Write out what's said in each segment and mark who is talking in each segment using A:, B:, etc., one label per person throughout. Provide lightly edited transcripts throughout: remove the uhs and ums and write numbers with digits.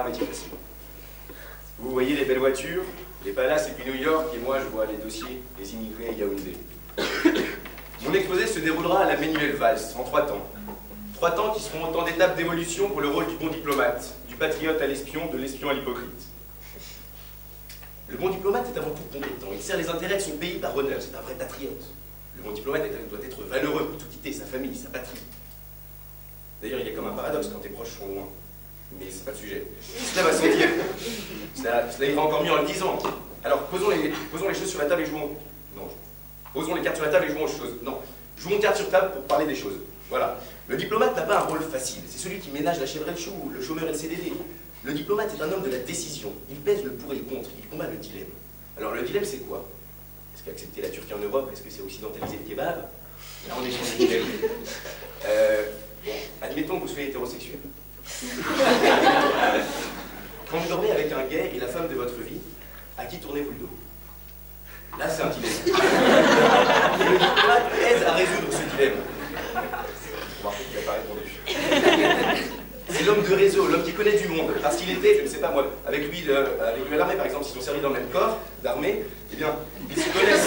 A: un métier facile. Vous voyez les belles voitures, les palaces et puis New York, et moi je vois les dossiers, les immigrés et Yaoundé. Mon exposé se déroulera à la Ménil-Valls, en 3 temps. 3 temps qui seront autant d'étapes d'évolution pour le rôle du bon diplomate, du patriote à l'espion, de l'espion à l'hypocrite. Le bon diplomate est avant tout compétent, il sert les intérêts de son pays par honneur, c'est un vrai patriote. Le bon diplomate doit être valeureux pour tout quitter, sa famille, sa patrie. D'ailleurs, il y a comme un paradoxe quand tes proches sont loin. Mais c'est pas le sujet. Cela va se dire. Cela ira encore mieux en le disant. Alors, posons les choses sur la table et jouons... Non. Posons les cartes sur la table et jouons aux choses. Non. Jouons cartes sur table pour parler des choses. Voilà. Le diplomate n'a pas un rôle facile. C'est celui qui ménage la chèvre et le chou, le chômeur et le CDD. Le diplomate est un homme de la décision. Il pèse le pour et le contre. Il combat le dilemme. Alors, le dilemme, c'est quoi? Est-ce qu'accepter la Turquie en Europe? Est-ce que c'est occidentaliser le kebab? Là, on est sur le dilemme. Bon, admettons que vous soyez hétérosexuel. Quand vous dormez avec un gay et la femme de votre vie, à qui tournez-vous le dos? Là, c'est un dilemme. Le diplomate aide à résoudre ce dilemme. Remarquez qu'il n'a pas répondu. C'est l'homme de réseau, l'homme qui connaît du monde. Parce qu'il était, je ne sais pas moi, avec lui à l'armée par exemple, s'ils sont servis dans le même corps d'armée, eh bien, ils se connaissent.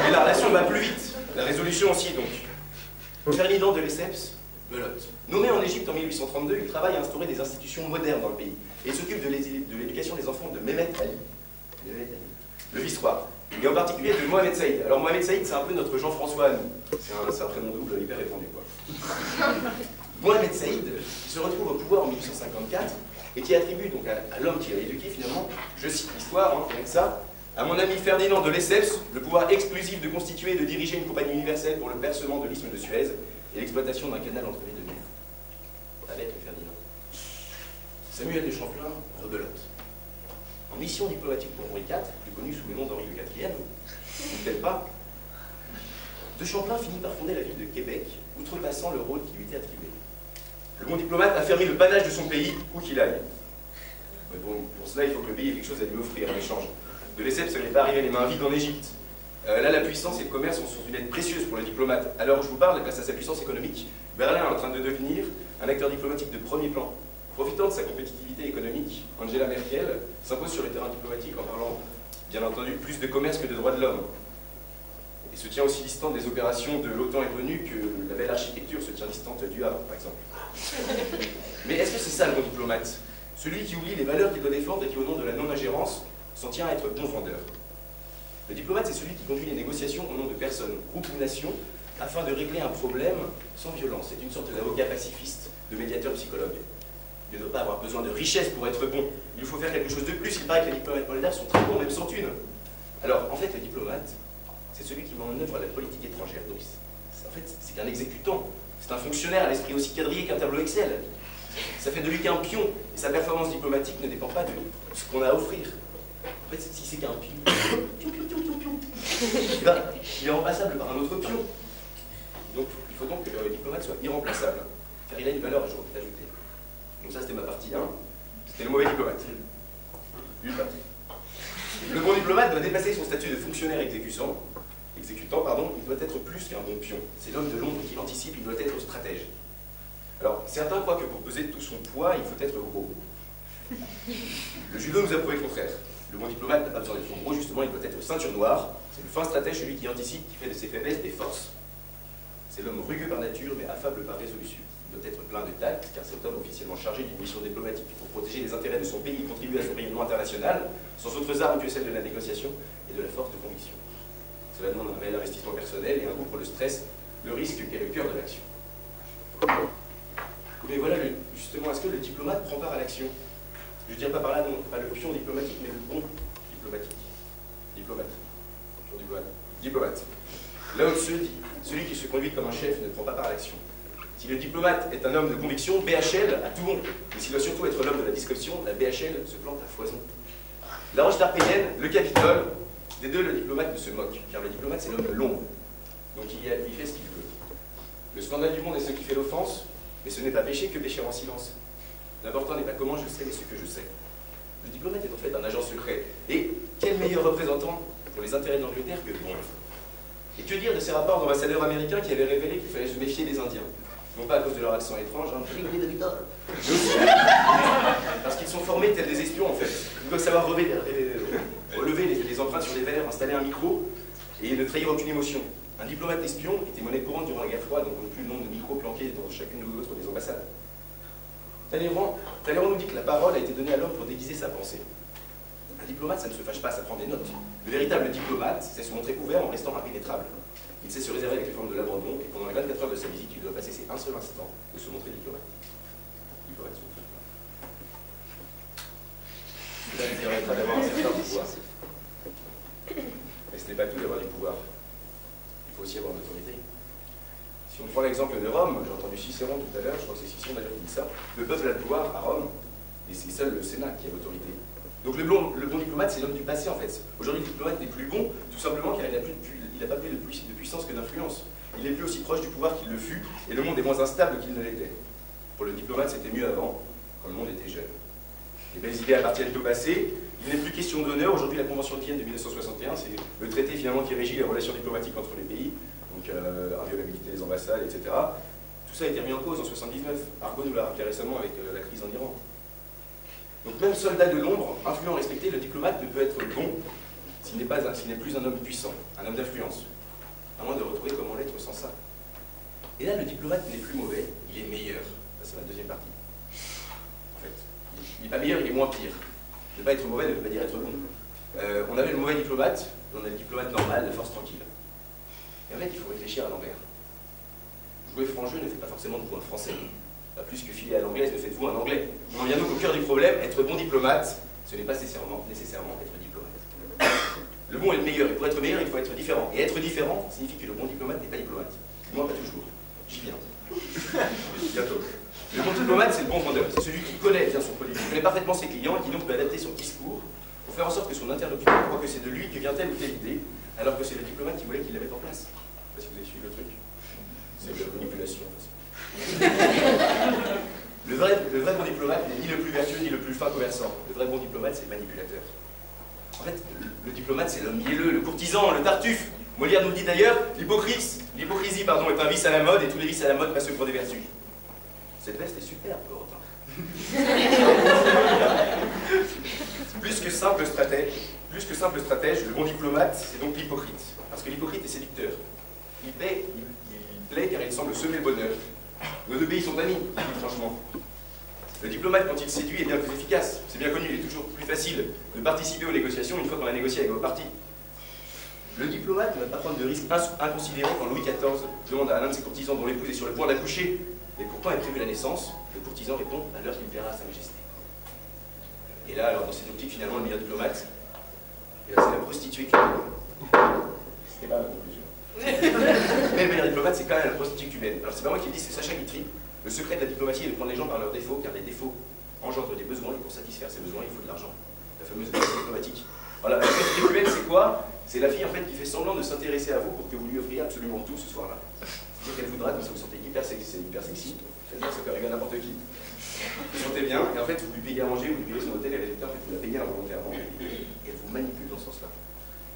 A: Et la relation va plus vite. La résolution aussi, donc. Ferdinand de Lesseps, belote. Nommé en Égypte en 1832, il travaille à instaurer des institutions modernes dans le pays. Et il s'occupe de l'éducation des enfants de Mehmet Ali. Le vice-roi. Et en particulier de Mohamed Saïd. Alors Mohamed Saïd, c'est un peu notre Jean-François à nous. C'est un prénom double hyper répandu, quoi. Mohamed Saïd, qui se retrouve au pouvoir en 1854, et qui attribue donc à l'homme qui l'a éduqué, finalement, je cite l'histoire, hein, avec ça, à mon ami Ferdinand de Lesseps, le pouvoir exclusif de constituer et de diriger une compagnie universelle pour le percement de l'isthme de Suez et l'exploitation d'un canal entre les deux mers. Avec Ferdinand. Samuel de Champlain rebelote. En mission diplomatique pour Henri IV, plus connu sous le nom d'Henri IV, ou peut-être pas, de Champlain finit par fonder la ville de Québec, outrepassant le rôle qui lui était attribué. Le bon diplomate a fermé le panache de son pays, où qu'il aille. Mais bon, pour cela, il faut que le pays ait quelque chose à lui offrir en échange. De Lesseps n'est pas arrivé les mains vides en Égypte. Là, la puissance et le commerce sont une aide précieuse pour le diplomate. À l'heure où je vous parle, grâce à sa puissance économique, Berlin est en train de devenir un acteur diplomatique de premier plan. Profitant de sa compétitivité économique, Angela Merkel s'impose sur le terrain diplomatique en parlant, bien entendu, plus de commerce que de droits de l'homme. Et se tient aussi distante des opérations de l'OTAN et l'ONU que la belle architecture se tient distante du Havre, par exemple. Mais est-ce que c'est ça le bon diplomate? Celui qui oublie les valeurs qu'il doit défendre et qui, au nom de la non-ingérence, s'en tient à être bon vendeur. Le diplomate, c'est celui qui conduit les négociations au nom de personnes, groupes ou nations, afin de régler un problème sans violence. C'est une sorte d'avocat pacifiste, de médiateur psychologue. Il ne doit pas avoir besoin de richesse pour être bon. Il faut faire quelque chose de plus. Il paraît que les diplomates monétaires sont très bons, même sans thune. Alors, en fait, le diplomate, c'est celui qui met en œuvre la politique étrangère. Donc, en fait, c'est qu'un exécutant. C'est un fonctionnaire à l'esprit aussi quadrillé qu'un tableau Excel. Ça fait de lui qu'un pion. Et sa performance diplomatique ne dépend pas de ce qu'on a à offrir. En fait, si c'est qu'un pion, il est remplaçable par un autre pion. Donc, il faut donc que le diplomate soit irremplaçable, car il a une valeur ajoutée. Donc ça, c'était ma partie 1. C'était le mauvais diplomate. Une partie. Le bon diplomate doit dépasser son statut de fonctionnaire exécutant, il doit être plus qu'un bon pion. C'est l'homme de l'ombre qui anticipe, il doit être stratège. Alors, certains croient que pour peser tout son poids, il faut être gros. Le judo nous a prouvé le contraire. Le bon diplomate n'a pas besoin d'être gros, justement, il doit être ceinture noire. C'est le fin stratège, celui qui anticipe, qui fait de ses faiblesses des forces. C'est l'homme rugueux par nature, mais affable par résolution. Il doit être plein de tact, car cet homme officiellement chargé d'une mission diplomatique pour protéger les intérêts de son pays et contribuer à son rayonnement international, sans autres armes que celles de la négociation et de la force de conviction. Cela demande un réel investissement personnel et un goût pour le stress, le risque qui est le cœur de l'action. Mais voilà, justement, est-ce que le diplomate prend part à l'action? Je ne dirais pas par là, non, pas le pion diplomatique, mais le bon diplomatique. Diplomate. Diplomate. Là où se dit, celui qui se conduit comme un chef ne prend pas part à l'action. Si le diplomate est un homme de conviction, BHL a tout bon. Mais s'il doit surtout être l'homme de la discrétion, la BHL se plante à foison. La roche tarpéienne, le Capitole, des deux, le diplomate ne se moque, car le diplomate, c'est l'homme de l'ombre. Donc il fait ce qu'il veut. Le scandale du monde est ce qui fait l'offense, mais ce n'est pas pécher que pécher en silence. L'important n'est pas comment je sais, mais ce que je sais. Le diplomate est en fait un agent secret. Et quel meilleur représentant pour les intérêts de l'Angleterre que Bond? Et que dire de ces rapports d'ambassadeurs américains qui avaient révélé qu'il fallait se méfier des Indiens? Non pas à cause de leur accent étrange, hein, parce qu'ils sont formés tels des espions en fait. Ils doivent savoir relever les empreintes sur les verres, installer un micro et ne trahir aucune émotion. Un diplomate espion était monnaie courante durant la guerre froide, on ne compte plus le nombre de micros planqués dans chacune ou l'autre des ambassades. Talleyrand nous dit que la parole a été donnée à l'homme pour déguiser sa pensée. Un diplomate, ça ne se fâche pas, ça prend des notes. Le véritable diplomate, c'est se montrer ouvert en restant impénétrable. Il sait se réserver avec les formes de l'abandon, et pendant les 24 heures de sa visite, il ne doit pas cesser un seul instant de se montrer diplomate. Diplomate, cela lui permettra d'avoir un certain pouvoir. Mais ce n'est pas tout d'avoir du pouvoir. Il faut aussi avoir une autorité. Si on prend l'exemple de Rome, j'ai entendu Cicéron tout à l'heure, je crois que c'est Cicéron d'ailleurs qui dit ça, le peuple a le pouvoir à Rome, et c'est seul le Sénat qui a l'autorité. Donc le bon diplomate, c'est l'homme du passé en fait. Aujourd'hui, le diplomate n'est plus bon, tout simplement car il n'a pas plus de puissance que d'influence. Il n'est plus aussi proche du pouvoir qu'il le fut, et le monde est moins instable qu'il ne l'était. Pour le diplomate, c'était mieux avant, quand le monde était jeune. Les belles idées appartiennent au passé, il n'est plus question d'honneur. Aujourd'hui, la Convention de Vienne de 1961, c'est le traité finalement qui régit les relations diplomatiques entre les pays, donc inviolabilité des ambassades, etc. Tout ça a été remis en cause en 1979. Argo nous l'a rappelé récemment avec la crise en Iran. Donc même soldat de l'ombre, influent, respecté, le diplomate ne peut être bon s'il n'est plus un homme puissant, un homme d'influence. À moins de retrouver comment l'être sans ça. Et là, le diplomate n'est plus mauvais, il est meilleur. Ça, c'est la deuxième partie. En fait, il n'est pas meilleur, il est moins pire. Ne pas être mauvais ne veut pas dire être bon. On avait le mauvais diplomate, et on a le diplomate normal, la force tranquille. Et en fait, il faut réfléchir à l'envers. Jouer franc jeu ne fait pas forcément de vous un français. Pas plus que filer à l'anglaise ne fait de vous un anglais. On en vient donc au cœur du problème, être bon diplomate, ce n'est pas nécessairement être diplomate. Le bon est le meilleur, et pour être meilleur, il faut être différent. Et être différent signifie que le bon diplomate n'est pas diplomate. Du moins, pas toujours. J'y viens. Bientôt. Le bon diplomate, c'est le bon vendeur. C'est celui qui connaît bien son produit, qui connaît parfaitement ses clients et qui donc peut adapter son discours pour faire en sorte que son interlocuteur croit que c'est de lui que vient telle ou telle idée, alors que c'est le diplomate qui voulait qu'il la mette en place. Je ne sais pas si vous avez suivi le truc. C'est de la manipulation. Le vrai bon diplomate n'est ni le plus vertueux ni le plus fin commerçant. Le vrai bon diplomate, c'est le manipulateur. En fait, le diplomate, c'est l'homme mielleux, le courtisan, le tartuffe. Molière nous le dit d'ailleurs, l'hypocrisie est un vice à la mode et tous les vices à la mode passent pour des vertus. Cette veste est superbe, Corentin. Plus que simple stratège, le bon diplomate, c'est donc l'hypocrite. Parce que l'hypocrite est séducteur. Il plaît car il semble semer le bonheur. Nos deux pays sont amis, franchement. Le diplomate, quand il séduit, est bien plus efficace. C'est bien connu, il est toujours plus facile de participer aux négociations une fois qu'on a négocié avec vos partis. Le diplomate ne va pas prendre de risques inconsidérés quand Louis XIV demande à l'un de ses courtisans dont l'épouse est sur le point d'accoucher « Mais pourquoi est prévue la naissance ?» Le courtisan répond « À l'heure qu'il verra sa majesté. » Et là, alors dans cette optique, finalement, le meilleur diplomate, c'est la prostituée cubaine. C'était pas ma conclusion. Mais le meilleur diplomate, c'est quand même la prostituée cubaine. Alors c'est pas moi qui le dis, c'est Sacha Guitry. Le secret de la diplomatie est de prendre les gens par leurs défauts, car les défauts engendrent des besoins, et pour satisfaire ces besoins, il faut de l'argent. La fameuse base diplomatique. Voilà, la prostituée cubaine, c'est quoi? C'est la fille en fait qui fait semblant de s'intéresser à vous pour que vous lui offriez absolument tout ce soir-là. C'est-à-dire qu'elle vous drague, comme ça vous sentez hyper sexy, c'est-à-dire que ça peut arriver à n'importe qui. Vous vous sentez bien, et en fait vous lui payez à manger, vous lui payez son hôtel, et résultat, en fait, vous la payez involontairement, et elle vous manipule dans ce sens-là.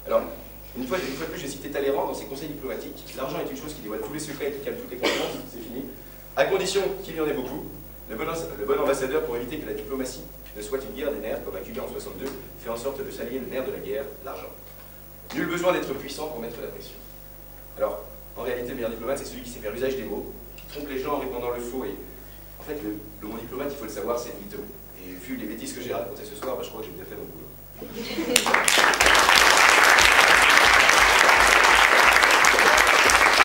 A: Alors, une fois de plus, j'ai cité Talleyrand dans ses conseils diplomatiques. L'argent est une chose qui dévoile tous les secrets et qui calme toutes les confiances, c'est fini. À condition qu'il y en ait beaucoup, le bon ambassadeur, pour éviter que la diplomatie ne soit une guerre des nerfs, comme à Cuba en 62, fait en sorte de s'allier le nerf de la guerre, l'argent. Nul besoin d'être puissant pour mettre la pression. Alors, en réalité, le meilleur diplomate, c'est celui qui sait faire usage des mots, qui trompe les gens en répandant le faux. Et en fait, le bon diplomate, il faut le savoir, c'est le mytho. Et vu les bêtises que j'ai racontées ce soir, je crois que j'ai